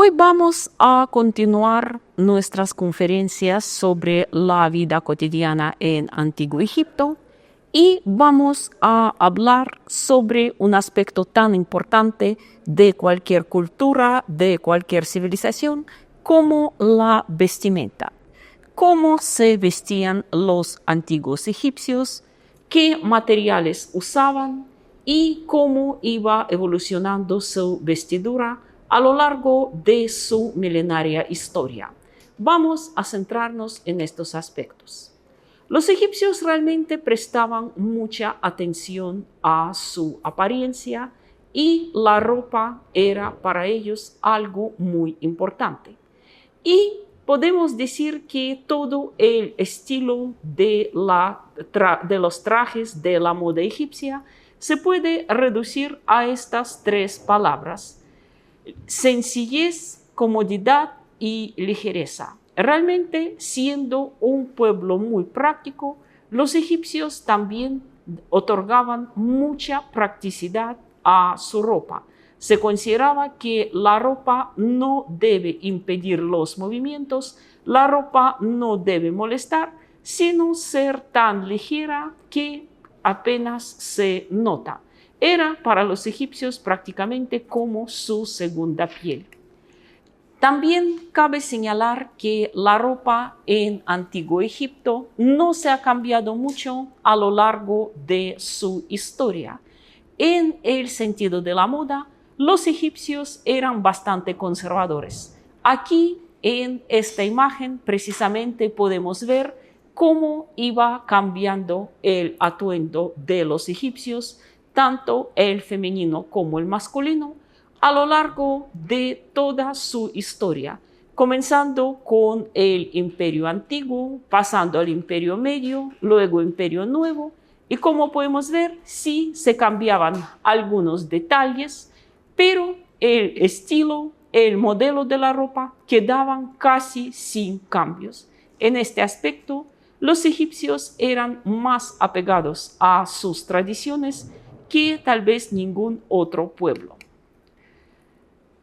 Hoy vamos a continuar nuestras conferencias sobre la vida cotidiana en Antiguo Egipto y vamos a hablar sobre un aspecto tan importante de cualquier cultura, de cualquier civilización, como la vestimenta. Cómo se vestían los antiguos egipcios, qué materiales usaban y cómo iba evolucionando su vestidura a lo largo de su milenaria historia. Vamos a centrarnos en estos aspectos. Los egipcios realmente prestaban mucha atención a su apariencia y la ropa era para ellos algo muy importante. Y podemos decir que todo el estilo de los trajes de la moda egipcia se puede reducir a estas tres palabras: sencillez, comodidad y ligereza. Realmente, siendo un pueblo muy práctico, los egipcios también otorgaban mucha practicidad a su ropa. Se consideraba que la ropa no debe impedir los movimientos, la ropa no debe molestar, sino ser tan ligera que apenas se nota. Era para los egipcios prácticamente como su segunda piel. También cabe señalar que la ropa en Antiguo Egipto no se ha cambiado mucho a lo largo de su historia. En el sentido de la moda, los egipcios eran bastante conservadores. Aquí, en esta imagen, precisamente podemos ver cómo iba cambiando el atuendo de los egipcios, tanto el femenino como el masculino, a lo largo de toda su historia, comenzando con el Imperio Antiguo, pasando al Imperio Medio, luego Imperio Nuevo, y como podemos ver, sí se cambiaban algunos detalles, pero el estilo, el modelo de la ropa quedaban casi sin cambios. En este aspecto, los egipcios eran más apegados a sus tradiciones que tal vez ningún otro pueblo.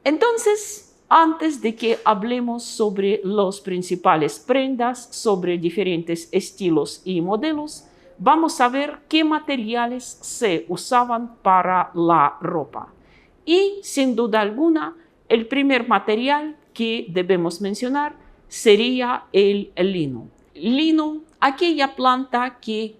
Entonces, antes de que hablemos sobre las principales prendas, sobre diferentes estilos y modelos, vamos a ver qué materiales se usaban para la ropa. Y, sin duda alguna, el primer material que debemos mencionar sería el lino. Lino, aquella planta que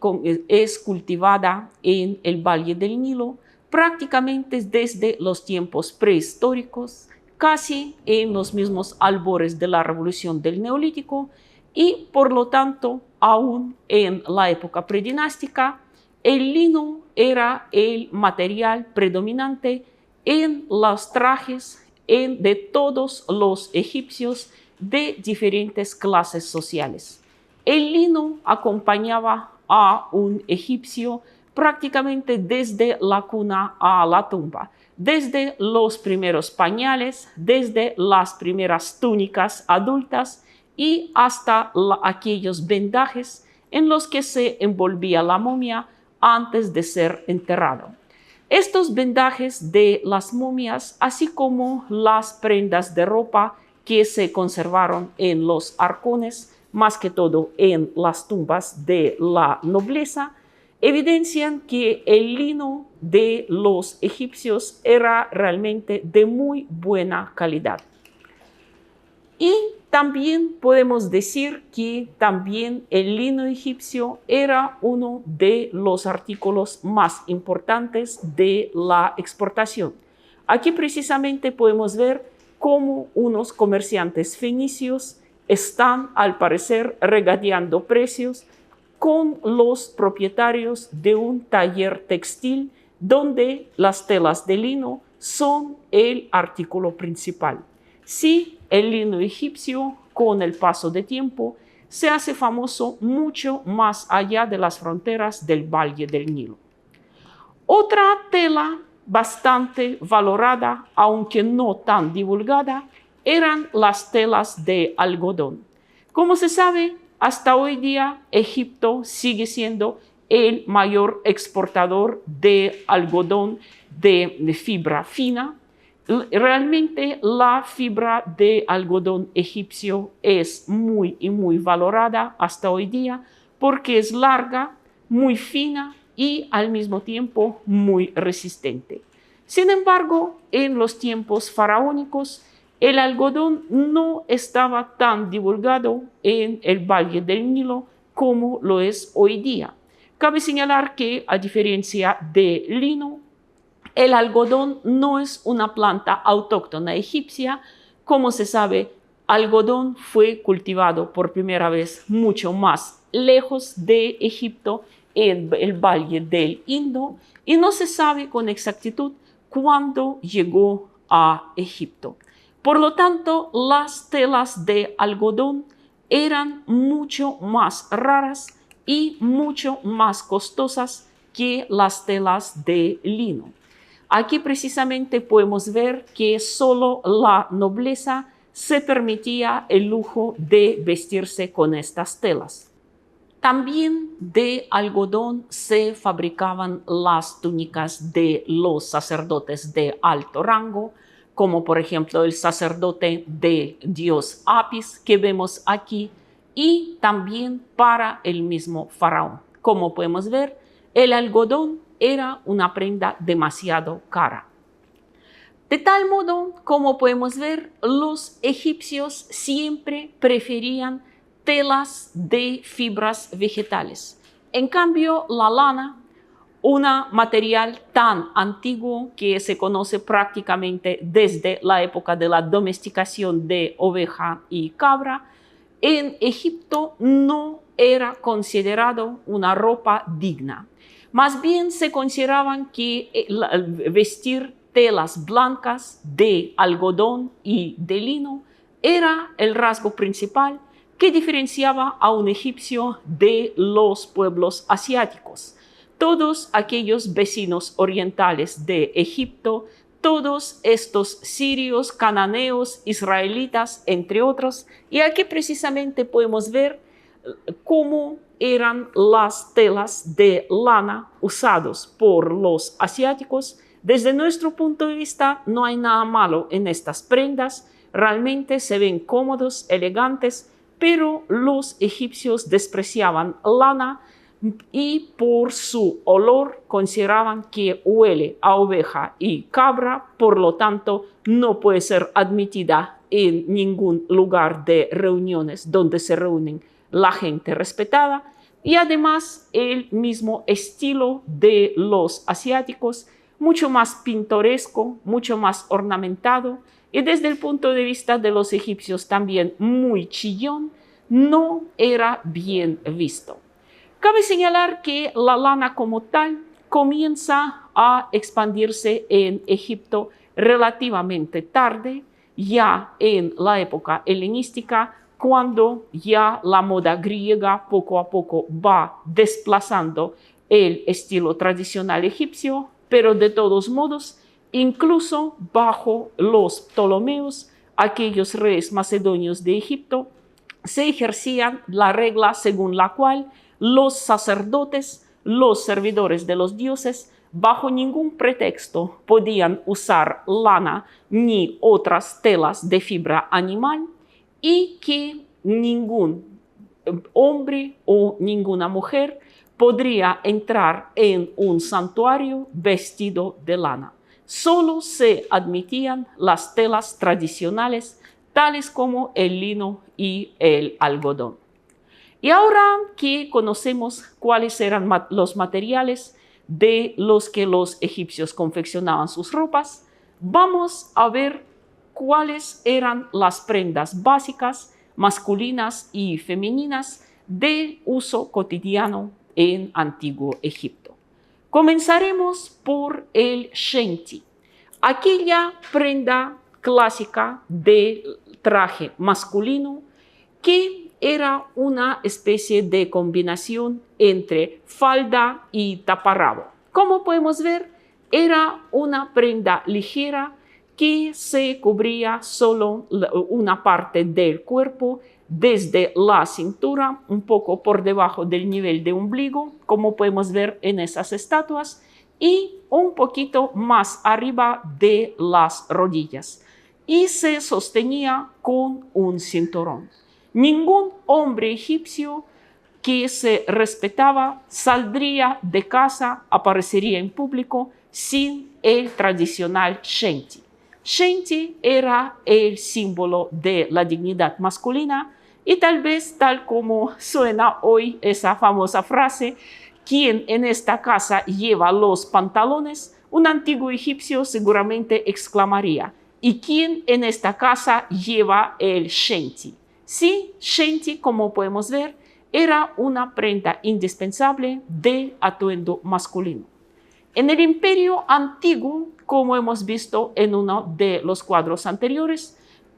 es cultivada en el Valle del Nilo, prácticamente desde los tiempos prehistóricos, casi en los mismos albores de la revolución del Neolítico, y por lo tanto, aún en la época predinástica, el lino era el material predominante en los trajes de todos los egipcios de diferentes clases sociales. El lino acompañaba a un egipcio prácticamente desde la cuna a la tumba, desde los primeros pañales, desde las primeras túnicas adultas y hasta aquellos vendajes en los que se envolvía la momia antes de ser enterrado. Estos vendajes de las momias, así como las prendas de ropa que se conservaron en los arcones, más que todo en las tumbas de la nobleza, evidencian que el lino de los egipcios era realmente de muy buena calidad. Y también podemos decir que también el lino egipcio era uno de los artículos más importantes de la exportación. Aquí precisamente podemos ver cómo unos comerciantes fenicios están, al parecer, regateando precios con los propietarios de un taller textil donde las telas de lino son el artículo principal. Sí, el lino egipcio, con el paso del tiempo, se hace famoso mucho más allá de las fronteras del Valle del Nilo. Otra tela bastante valorada, aunque no tan divulgada, eran las telas de algodón. Como se sabe, hasta hoy día Egipto sigue siendo el mayor exportador de algodón de fibra fina, Realmente la fibra de algodón egipcio es muy valorada hasta hoy día porque es larga, muy fina y al mismo tiempo muy resistente. Sin embargo, en los tiempos faraónicos, el algodón no estaba tan divulgado en el Valle del Nilo como lo es hoy día. Cabe señalar que, a diferencia del lino, el algodón no es una planta autóctona egipcia. Como se sabe, algodón fue cultivado por primera vez mucho más lejos de Egipto, en el Valle del Indo, y no se sabe con exactitud cuándo llegó a Egipto. Por lo tanto, las telas de algodón eran mucho más raras y mucho más costosas que las telas de lino. Aquí precisamente podemos ver que solo la nobleza se permitía el lujo de vestirse con estas telas. También de algodón se fabricaban las túnicas de los sacerdotes de alto rango, como por ejemplo el sacerdote del dios Apis que vemos aquí, y también para el mismo faraón. Como podemos ver, el algodón era una prenda demasiado cara. De tal modo, como podemos ver, los egipcios siempre preferían telas de fibras vegetales. En cambio, la lana, un material tan antiguo que se conoce prácticamente desde la época de la domesticación de oveja y cabra, en Egipto no era considerado una ropa digna. Más bien se consideraban que vestir telas blancas de algodón y de lino era el rasgo principal que diferenciaba a un egipcio de los pueblos asiáticos. Todos aquellos vecinos orientales de Egipto, todos estos sirios, cananeos, israelitas, entre otros, y aquí precisamente podemos ver cómo eran las telas de lana usadas por los asiáticos. Desde nuestro punto de vista, no hay nada malo en estas prendas, realmente se ven cómodos, elegantes, pero los egipcios despreciaban lana y por su olor consideraban que huele a oveja y cabra, por lo tanto no puede ser admitida en ningún lugar de reuniones donde se reúnen la gente respetada. Y además el mismo estilo de los asiáticos, mucho más pintoresco, mucho más ornamentado, y desde el punto de vista de los egipcios también muy chillón, no era bien visto. Cabe señalar que la lana como tal comienza a expandirse en Egipto relativamente tarde, ya en la época helenística, cuando ya la moda griega poco a poco va desplazando el estilo tradicional egipcio, pero de todos modos, incluso bajo los Ptolomeos, aquellos reyes macedonios de Egipto, se ejercía la regla según la cual los sacerdotes, los servidores de los dioses, bajo ningún pretexto podían usar lana ni otras telas de fibra animal, y que ningún hombre o ninguna mujer podría entrar en un santuario vestido de lana. Solo se admitían las telas tradicionales, tales como el lino y el algodón. Y ahora que conocemos cuáles eran los materiales de los que los egipcios confeccionaban sus ropas, vamos a ver cuáles eran las prendas básicas, masculinas y femeninas, de uso cotidiano en Antiguo Egipto. Comenzaremos por el shenti, aquella prenda clásica de traje masculino que era una especie de combinación entre falda y taparrabo. Como podemos ver, era una prenda ligera que se cubría solo una parte del cuerpo, desde la cintura, un poco por debajo del nivel de ombligo, como podemos ver en esas estatuas, y un poquito más arriba de las rodillas y se sostenía con un cinturón. Ningún hombre egipcio que se respetaba saldría de casa, aparecería en público sin el tradicional shenti. Shenti era el símbolo de la dignidad masculina y tal vez, tal como suena hoy esa famosa frase, ¿quién en esta casa lleva los pantalones? Un antiguo egipcio seguramente exclamaría, ¿y quién en esta casa lleva el shenti? Sí, shenti, como podemos ver, era una prenda indispensable de atuendo masculino. En el Imperio Antiguo, como hemos visto en uno de los cuadros anteriores,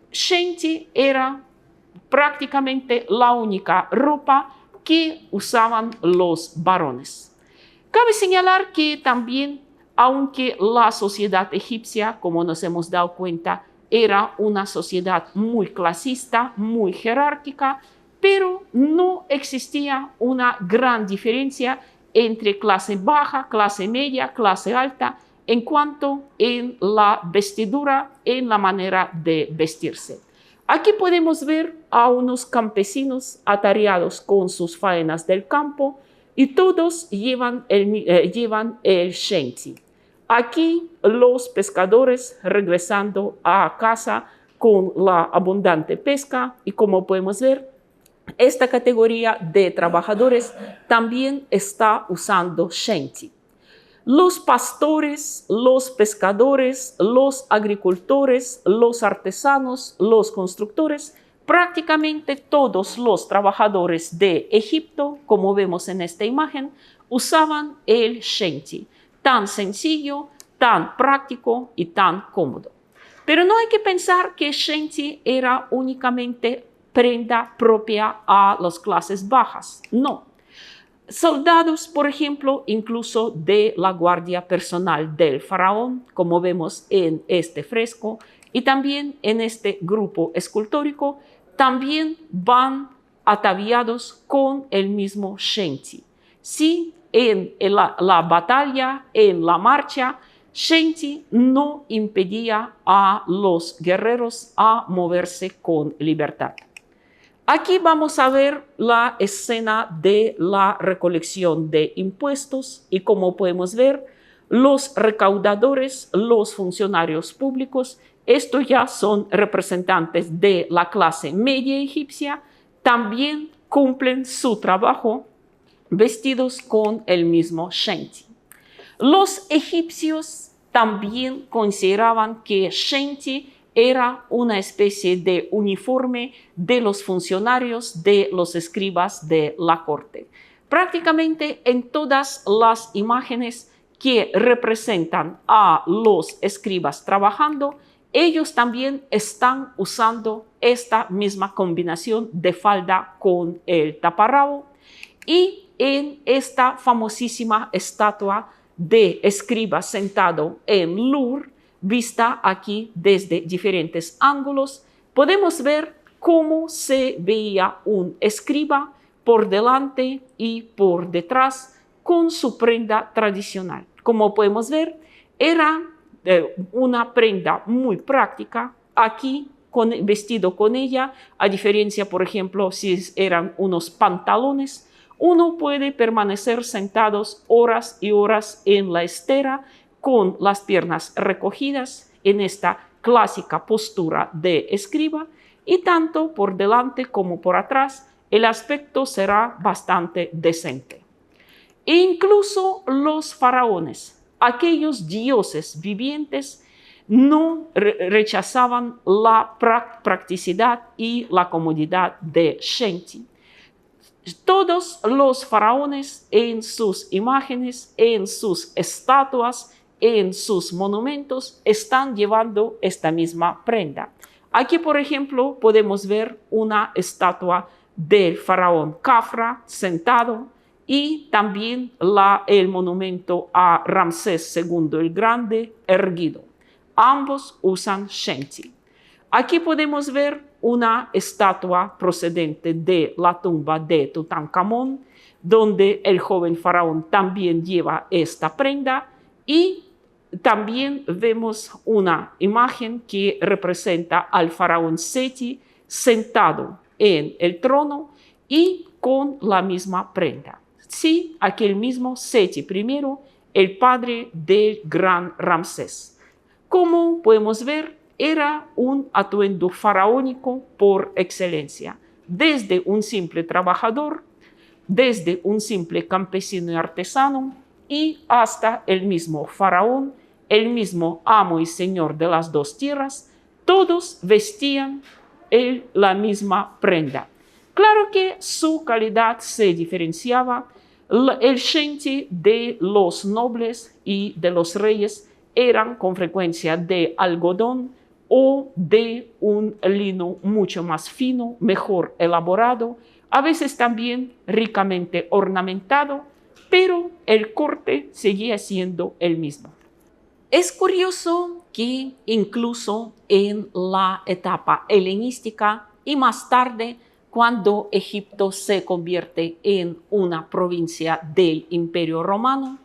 shenti era prácticamente la única ropa que usaban los varones. Cabe señalar que también, aunque la sociedad egipcia, como nos hemos dado cuenta, era una sociedad muy clasista, muy jerárquica, pero no existía una gran diferencia entre clase baja, clase media, clase alta, en cuanto en la vestidura, en la manera de vestirse. Aquí podemos ver a unos campesinos atareados con sus faenas del campo y todos llevan el shenti. Aquí los pescadores regresando a casa con la abundante pesca y como podemos ver, esta categoría de trabajadores también está usando shenti. Los pastores, los pescadores, los agricultores, los artesanos, los constructores, prácticamente todos los trabajadores de Egipto, como vemos en esta imagen, usaban el shenti, tan sencillo, tan práctico y tan cómodo. Pero no hay que pensar que shenti era únicamente prenda propia a las clases bajas, no. Soldados, por ejemplo, incluso de la guardia personal del faraón, como vemos en este fresco, y también en este grupo escultórico, también van ataviados con el mismo shenti. Sí, en la batalla, en la marcha, shenti no impedía a los guerreros a moverse con libertad. Aquí vamos a ver la escena de la recolección de impuestos y como podemos ver, los recaudadores, los funcionarios públicos, estos ya son representantes de la clase media egipcia, también cumplen su trabajo vestidos con el mismo shenti. Los egipcios también consideraban que shenti era una especie de uniforme de los funcionarios, de los escribas de la corte. Prácticamente en todas las imágenes que representan a los escribas trabajando, ellos también están usando esta misma combinación de falda con el taparrabo. Y en esta famosísima estatua de escriba sentado en Louvre, vista aquí desde diferentes ángulos, podemos ver cómo se veía un escriba por delante y por detrás con su prenda tradicional. Como podemos ver, era una prenda muy práctica. Aquí vestido con ella, a diferencia, por ejemplo, si eran unos pantalones, uno puede permanecer sentados horas y horas en la estera con las piernas recogidas en esta clásica postura de escriba y tanto por delante como por atrás el aspecto será bastante decente. E incluso los faraones, aquellos dioses vivientes, no rechazaban la practicidad y la comodidad de shenti. Todos los faraones en sus imágenes, en sus estatuas, en sus monumentos están llevando esta misma prenda. Aquí, por ejemplo, podemos ver una estatua del faraón Khafra sentado y también el monumento a Ramsés II el Grande erguido. Ambos usan shenti. Aquí podemos ver una estatua procedente de la tumba de Tutankamón, donde el joven faraón también lleva esta prenda Y también vemos una imagen que representa al faraón Seti sentado en el trono y con la misma prenda. Sí, aquel mismo Seti I, el padre del gran Ramsés. Como podemos ver, era un atuendo faraónico por excelencia, desde un simple trabajador, desde un simple campesino y artesano, y hasta el mismo faraón, el mismo amo y señor de las dos tierras, todos vestían la misma prenda. Claro que su calidad se diferenciaba. El shenti de los nobles y de los reyes eran con frecuencia de algodón o de un lino mucho más fino, mejor elaborado, a veces también ricamente ornamentado, pero el corte seguía siendo el mismo. Es curioso que incluso en la etapa helenística y más tarde, cuando Egipto se convierte en una provincia del Imperio Romano,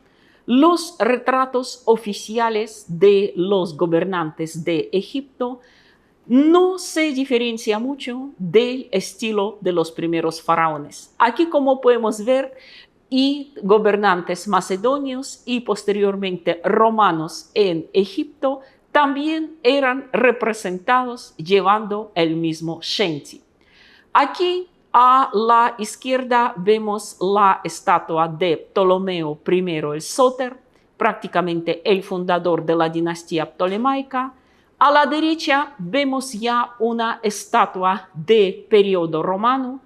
los retratos oficiales de los gobernantes de Egipto no se diferencia mucho del estilo de los primeros faraones. Aquí, como podemos ver, y gobernantes macedonios y posteriormente romanos en Egipto también eran representados llevando el mismo shenti. Aquí a la izquierda vemos la estatua de Ptolomeo I el Sóter, prácticamente el fundador de la dinastía ptolemaica. A la derecha vemos ya una estatua de periodo romano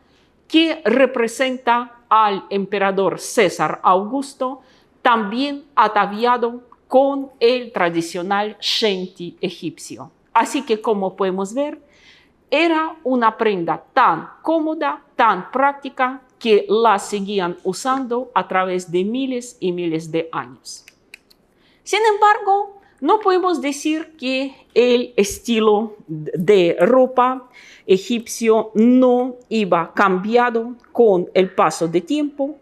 que representa al emperador César Augusto, también ataviado con el tradicional shenti egipcio. Así que, como podemos ver, era una prenda tan cómoda, tan práctica, que la seguían usando a través de miles y miles de años. Sin embargo, no podemos decir que el estilo de ropa egipcio no iba cambiado con el paso del tiempo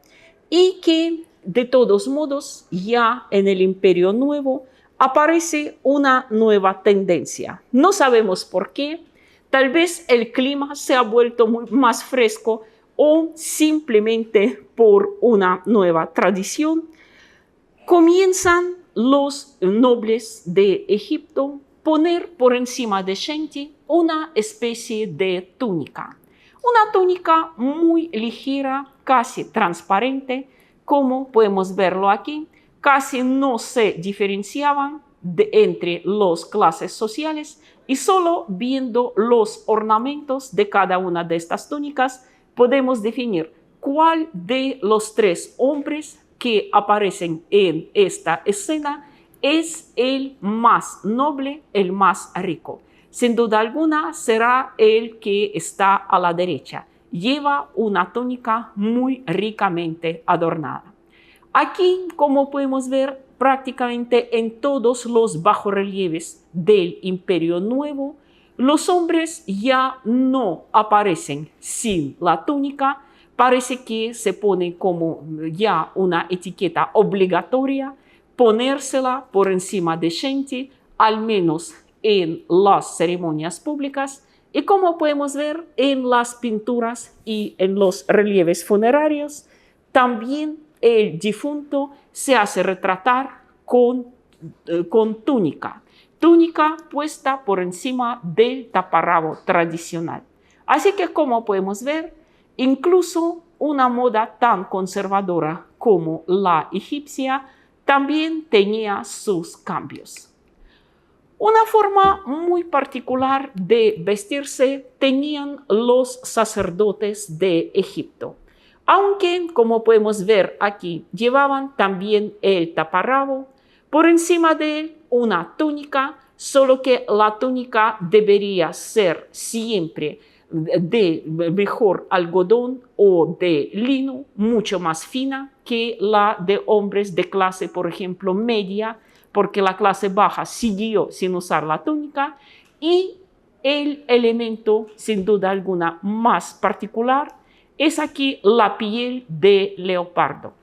y que de todos modos ya en el Imperio Nuevo aparece una nueva tendencia. No sabemos por qué, tal vez el clima se ha vuelto más fresco o simplemente por una nueva tradición. Comienzan los nobles de Egipto poner por encima de shenti una especie de túnica. Una túnica muy ligera, casi transparente, como podemos verlo aquí. Casi no se diferenciaban entre las clases sociales y solo viendo los ornamentos de cada una de estas túnicas podemos definir cuál de los tres hombres que aparecen en esta escena es el más noble, el más rico. Sin duda alguna será el que está a la derecha. Lleva una túnica muy ricamente adornada. Aquí, como podemos ver, prácticamente en todos los bajorrelieves del Imperio Nuevo, los hombres ya no aparecen sin la túnica. Parece que se pone como ya una etiqueta obligatoria ponérsela por encima de shenti, al menos en las ceremonias públicas. Y como podemos ver en las pinturas y en los relieves funerarios, también el difunto se hace retratar con túnica. Túnica puesta por encima del taparrabo tradicional. Así que, como podemos ver, incluso una moda tan conservadora como la egipcia también tenía sus cambios. Una forma muy particular de vestirse tenían los sacerdotes de Egipto, aunque, como podemos ver aquí, llevaban también el taparrabo, por encima de él una túnica, solo que la túnica debería ser siempre de mejor algodón o de lino, mucho más fina que la de hombres de clase, por ejemplo, media, porque la clase baja siguió sin usar la túnica. Y el elemento, sin duda alguna, más particular es aquí la piel de leopardo.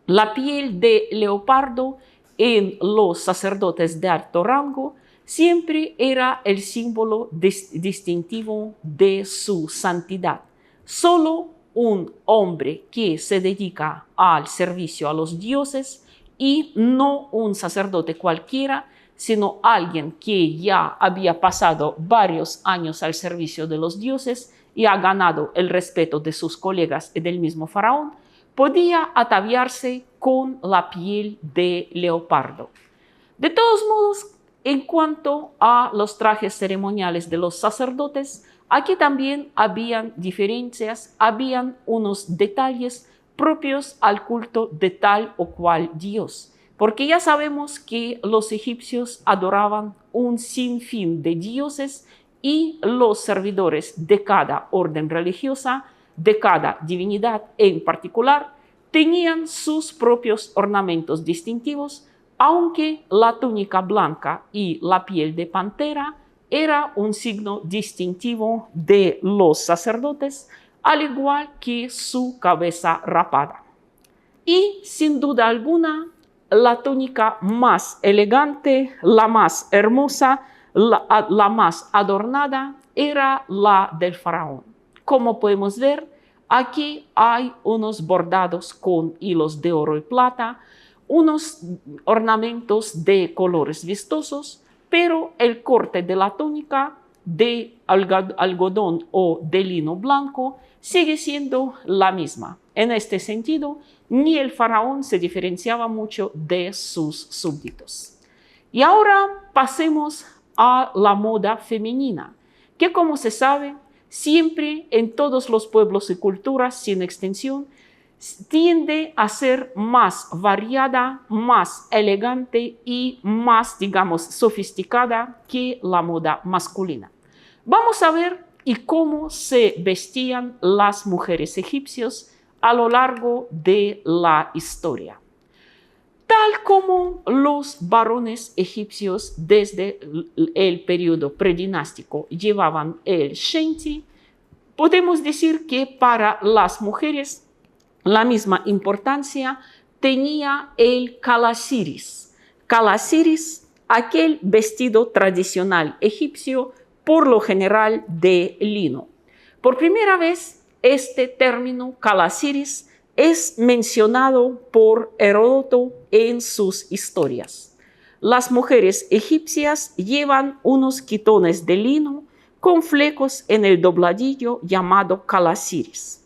La piel de leopardo en los sacerdotes de alto rango siempre era el símbolo distintivo de su santidad. Solo un hombre que se dedica al servicio a los dioses y no un sacerdote cualquiera, sino alguien que ya había pasado varios años al servicio de los dioses y ha ganado el respeto de sus colegas y del mismo faraón, podía ataviarse con la piel de leopardo. De todos modos, en cuanto a los trajes ceremoniales de los sacerdotes, aquí también habían diferencias, habían unos detalles propios al culto de tal o cual dios. Porque ya sabemos que los egipcios adoraban un sinfín de dioses y los servidores de cada orden religiosa, de cada divinidad en particular, tenían sus propios ornamentos distintivos, aunque la túnica blanca y la piel de pantera era un signo distintivo de los sacerdotes, al igual que su cabeza rapada. Y sin duda alguna, la túnica más elegante, la más hermosa, la más adornada era la del faraón. Como podemos ver, aquí hay unos bordados con hilos de oro y plata, unos ornamentos de colores vistosos, pero el corte de la túnica de algodón o de lino blanco sigue siendo la misma. En este sentido, ni el faraón se diferenciaba mucho de sus súbditos. Y ahora pasemos a la moda femenina, que como se sabe, siempre en todos los pueblos y culturas sin extensión, tiende a ser más variada, más elegante y más, digamos, sofisticada que la moda masculina. Vamos a ver cómo se vestían las mujeres egipcias a lo largo de la historia. Tal como los varones egipcios desde el periodo predinástico llevaban el shenzi, podemos decir que para las mujeres la misma importancia tenía el calasiris. Calasiris, aquel vestido tradicional egipcio, por lo general de lino. Por primera vez, este término calasiris es mencionado por Heródoto en sus historias. Las mujeres egipcias llevan unos quitones de lino con flecos en el dobladillo llamado calasiris.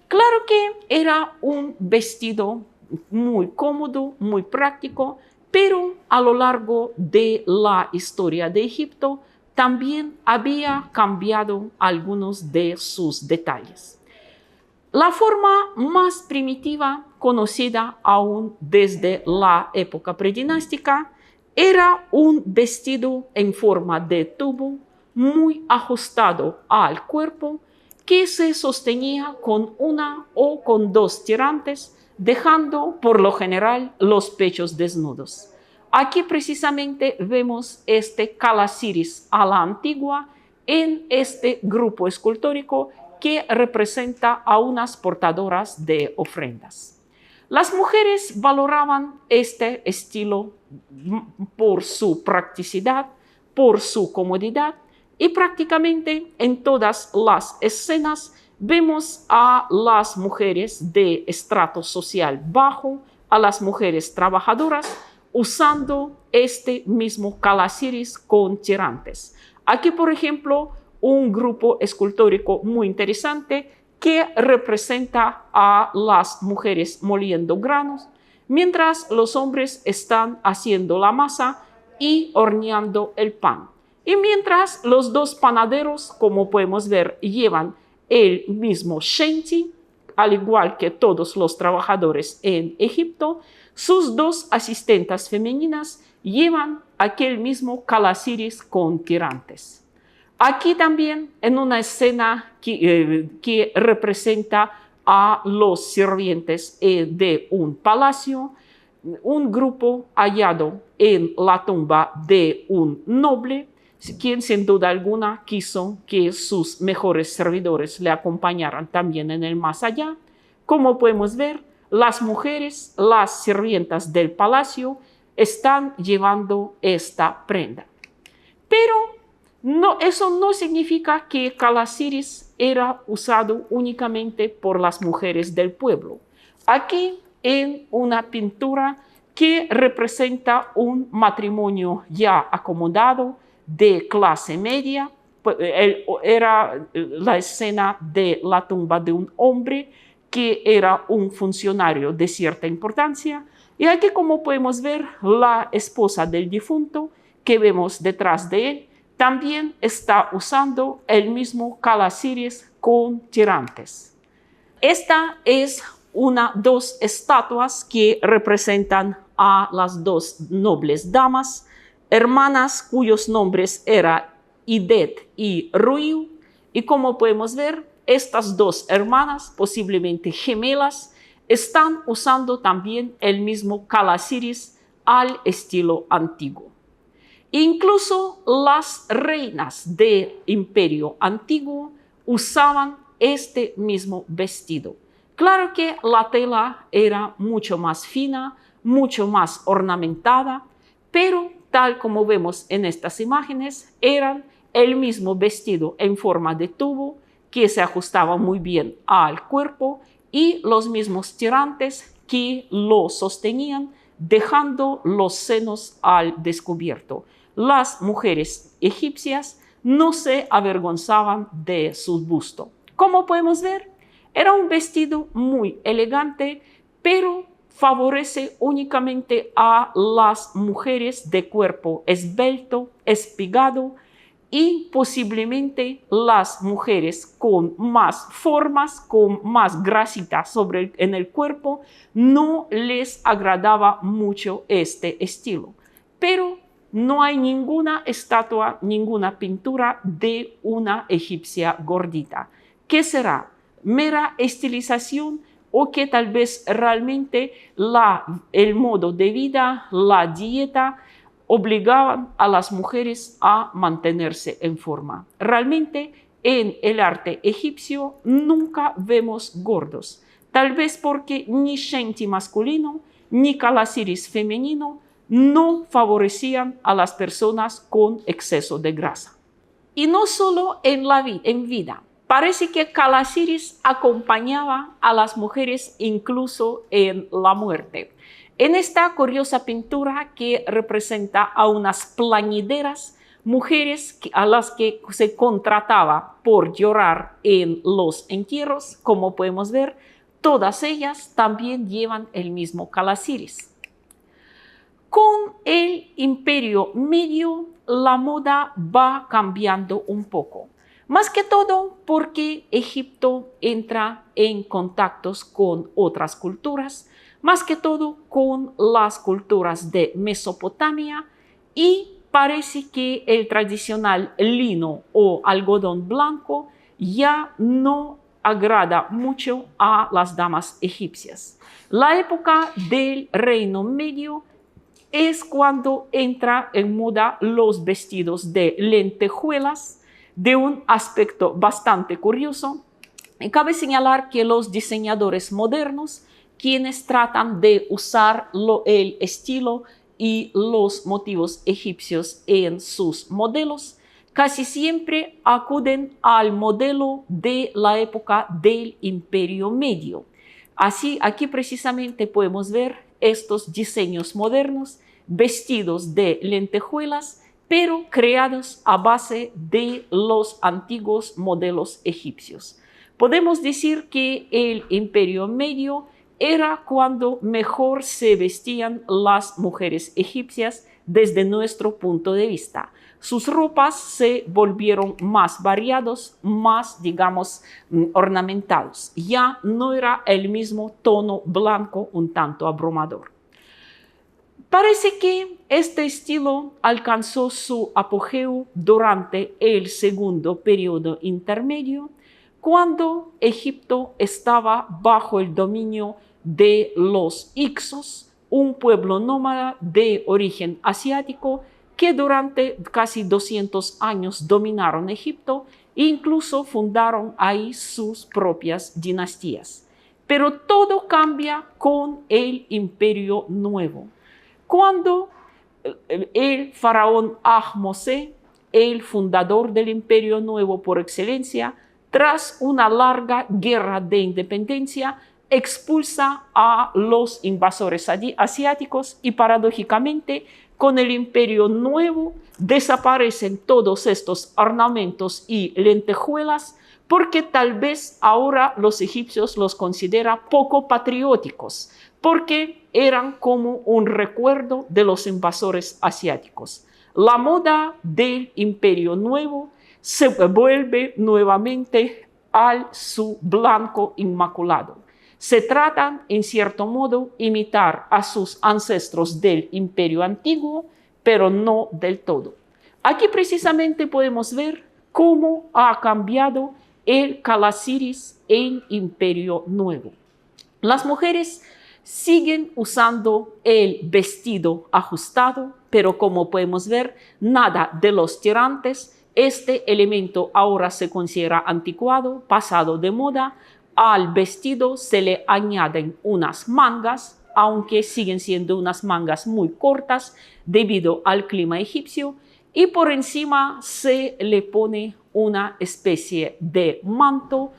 Claro que era un vestido muy cómodo, muy práctico, pero a lo largo de la historia de Egipto también había cambiado algunos de sus detalles. La forma más primitiva, conocida aún desde la época predinástica, era un vestido en forma de tubo muy ajustado al cuerpo que se sostenía con una o con dos tirantes, dejando por lo general los pechos desnudos. Aquí precisamente vemos este calasiris a la antigua en este grupo escultórico que representa a unas portadoras de ofrendas. Las mujeres valoraban este estilo por su practicidad, por su comodidad, y prácticamente en todas las escenas vemos a las mujeres de estrato social bajo, a las mujeres trabajadoras, usando este mismo calasiris con tirantes. Aquí, por ejemplo, un grupo escultórico muy interesante que representa a las mujeres moliendo granos, mientras los hombres están haciendo la masa y horneando el pan. Y mientras los dos panaderos, como podemos ver, llevan el mismo shenzi, al igual que todos los trabajadores en Egipto, sus dos asistentes femeninas llevan aquel mismo calasiris con tirantes. Aquí también en una escena que representa a los sirvientes de un palacio, un grupo hallado en la tumba de un noble, quien sin duda alguna quiso que sus mejores servidores le acompañaran también en el más allá. Como podemos ver, las mujeres, las sirvientas del palacio, están llevando esta prenda. Pero eso no significa que calasiris era usado únicamente por las mujeres del pueblo. Aquí en una pintura que representa un matrimonio ya acomodado de clase media, era la escena de la tumba de un hombre que era un funcionario de cierta importancia. Y aquí, como podemos ver, la esposa del difunto que vemos detrás de él también está usando el mismo calasiris con tirantes. Esta es dos estatuas que representan a las dos nobles damas, hermanas cuyos nombres eran Idet y Ruiu, y como podemos ver, estas dos hermanas, posiblemente gemelas, están usando también el mismo calasiris al estilo antiguo. Incluso las reinas del Imperio Antiguo usaban este mismo vestido. Claro que la tela era mucho más fina, mucho más ornamentada, pero tal como vemos en estas imágenes, eran el mismo vestido en forma de tubo que se ajustaba muy bien al cuerpo y los mismos tirantes que lo sostenían, dejando los senos al descubierto. Las mujeres egipcias no se avergonzaban de su busto. Como podemos ver, era un vestido muy elegante, pero favorece únicamente a las mujeres de cuerpo esbelto, espigado, y posiblemente las mujeres con más formas, con más grasita en el cuerpo, no les agradaba mucho este estilo. Pero no hay ninguna estatua, ninguna pintura de una egipcia gordita. ¿Qué será? ¿Mera estilización o que tal vez realmente el modo de vida, la dieta, obligaban a las mujeres a mantenerse en forma? Realmente en el arte egipcio nunca vemos gordos, tal vez porque ni shenti masculino ni calasiris femenino no favorecían a las personas con exceso de grasa. Y no solo en vida. Parece que calasiris acompañaba a las mujeres incluso en la muerte. En esta curiosa pintura que representa a unas plañideras, mujeres a las que se contrataba por llorar en los entierros, como podemos ver, todas ellas también llevan el mismo calasiris. Con el Imperio Medio, la moda va cambiando un poco. Más que todo porque Egipto entra en contactos con otras culturas, más que todo con las culturas de Mesopotamia, y parece que el tradicional lino o algodón blanco ya no agrada mucho a las damas egipcias. La época del Reino Medio es cuando entra en moda los vestidos de lentejuelas, de un aspecto bastante curioso. Y cabe señalar que los diseñadores modernos, quienes tratan de usar el estilo y los motivos egipcios en sus modelos, casi siempre acuden al modelo de la época del Imperio Medio. Así, aquí precisamente podemos ver estos diseños modernos, vestidos de lentejuelas, pero creados a base de los antiguos modelos egipcios. Podemos decir que el Imperio Medio era cuando mejor se vestían las mujeres egipcias desde nuestro punto de vista. Sus ropas se volvieron más variados, más, digamos, ornamentados. Ya no era el mismo tono blanco un tanto abrumador. Parece que este estilo alcanzó su apogeo durante el segundo periodo intermedio, cuando Egipto estaba bajo el dominio de los Hicsos, un pueblo nómada de origen asiático que durante casi 200 años dominaron Egipto e incluso fundaron ahí sus propias dinastías. Pero todo cambia con el Imperio Nuevo. cuando el faraón Ahmose, el fundador del Imperio Nuevo por excelencia, tras una larga guerra de independencia, expulsa a los invasores asiáticos y paradójicamente con el Imperio Nuevo desaparecen todos estos ornamentos y lentejuelas porque tal vez ahora los egipcios los consideran poco patrióticos, porque eran como un recuerdo de los invasores asiáticos. La moda del Imperio Nuevo se vuelve nuevamente al su blanco inmaculado. Se tratan, en cierto modo, imitar a sus ancestros del Imperio Antiguo, pero no del todo. Aquí precisamente podemos ver cómo ha cambiado el Calasiris en Imperio Nuevo. Las mujeres siguen usando el vestido ajustado, pero como podemos ver, nada de los tirantes. Este elemento ahora se considera anticuado, pasado de moda. Al vestido se le añaden unas mangas, aunque siguen siendo unas mangas muy cortas debido al clima egipcio, y por encima se le pone una especie de manto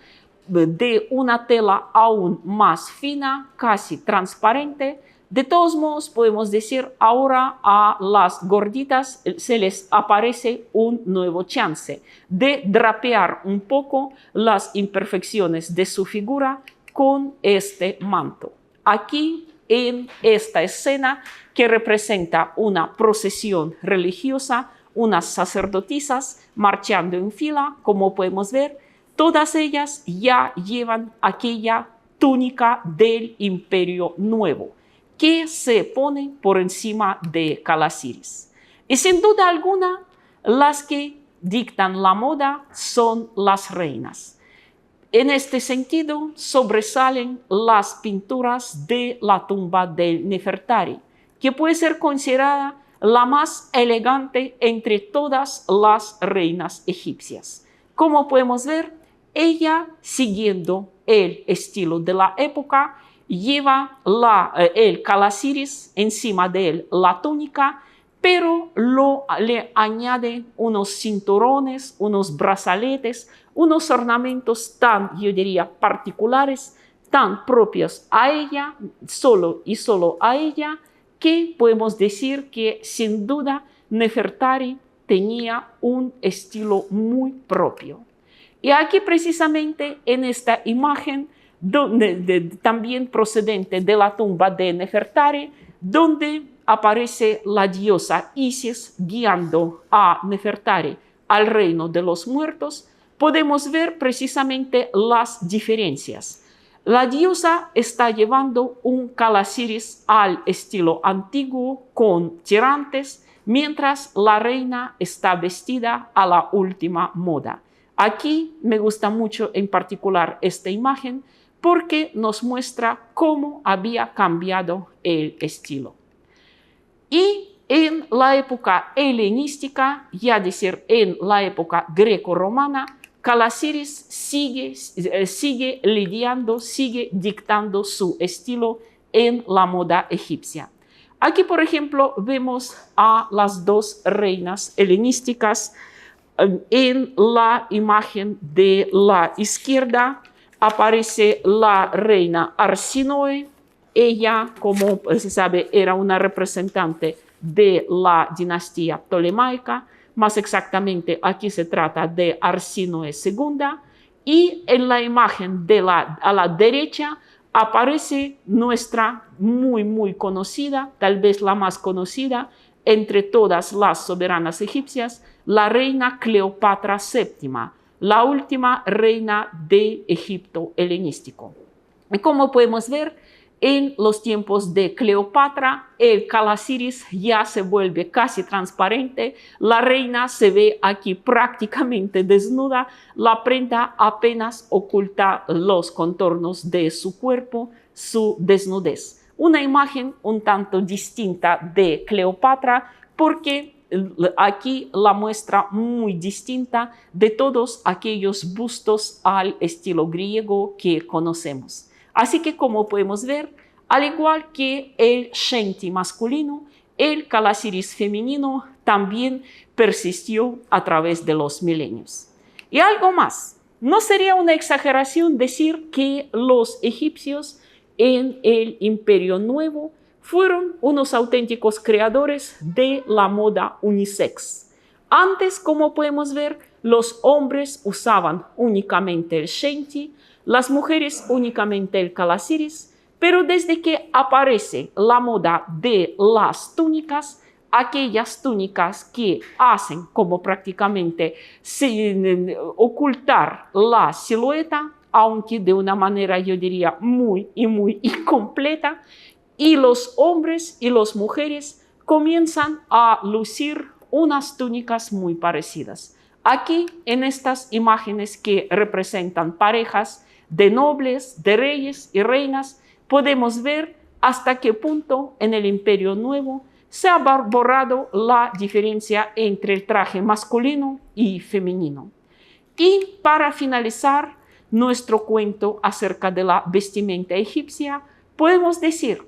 de una tela aún más fina, casi transparente. De todos modos, podemos decir ahora a las gorditas se les aparece un nuevo chance de drapear un poco las imperfecciones de su figura con este manto. Aquí en esta escena que representa una procesión religiosa, unas sacerdotisas marchando en fila, como podemos ver, todas ellas ya llevan aquella túnica del Imperio Nuevo que se pone por encima de Calasiris. Y sin duda alguna, las que dictan la moda son las reinas. En este sentido, sobresalen las pinturas de la tumba de Nefertari, que puede ser considerada la más elegante entre todas las reinas egipcias. Como podemos ver, ella, siguiendo el estilo de la época, lleva el calasiris encima de él, la túnica, pero le añade unos cinturones, unos brazaletes, unos ornamentos tan, yo diría, particulares, tan propios a ella, solo y solo a ella, que podemos decir que sin duda Nefertari tenía un estilo muy propio. Y aquí precisamente en esta imagen, también procedente de la tumba de Nefertari, donde aparece la diosa Isis guiando a Nefertari al reino de los muertos, podemos ver precisamente las diferencias. La diosa está llevando un calasiris al estilo antiguo con tirantes, mientras la reina está vestida a la última moda. Aquí me gusta mucho en particular esta imagen porque nos muestra cómo había cambiado el estilo. Y en la época helenística, ya decir en la época greco-romana, Calasiris sigue lidiando, sigue dictando su estilo en la moda egipcia. Aquí, por ejemplo, vemos a las dos reinas helenísticas. En la imagen de la izquierda aparece la reina Arsinoe. Ella, como se sabe, era una representante de la dinastía ptolemaica. Más exactamente, aquí se trata de Arsinoe II. Y en la imagen a la derecha aparece nuestra muy conocida, tal vez la más conocida entre todas las soberanas egipcias, la reina Cleopatra VII, la última reina de Egipto helenístico. Y como podemos ver, en los tiempos de Cleopatra, el calasiris ya se vuelve casi transparente, la reina se ve aquí prácticamente desnuda, la prenda apenas oculta los contornos de su cuerpo, su desnudez. Una imagen un tanto distinta de Cleopatra porque aquí la muestra muy distinta de todos aquellos bustos al estilo griego que conocemos. Así que como podemos ver, al igual que el shenti masculino, el calasiris femenino también persistió a través de los milenios. Y algo más, no sería una exageración decir que los egipcios en el Imperio Nuevo fueron unos auténticos creadores de la moda unisex. Antes, como podemos ver, los hombres usaban únicamente el shenti, las mujeres únicamente el calasiris, pero desde que aparece la moda de las túnicas, aquellas túnicas que hacen como prácticamente ocultar la silueta, aunque de una manera yo diría muy incompleta, y los hombres y las mujeres comienzan a lucir unas túnicas muy parecidas. Aquí, en estas imágenes que representan parejas de nobles, de reyes y reinas, podemos ver hasta qué punto en el Imperio Nuevo se ha borrado la diferencia entre el traje masculino y femenino. Y para finalizar nuestro cuento acerca de la vestimenta egipcia, podemos decir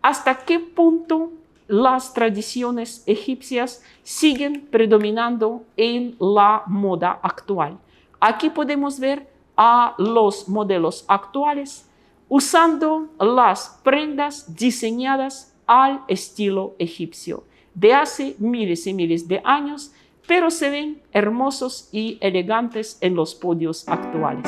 hasta qué punto las tradiciones egipcias siguen predominando en la moda actual. Aquí podemos ver a los modelos actuales usando las prendas diseñadas al estilo egipcio de hace miles y miles de años, pero se ven hermosos y elegantes en los podios actuales.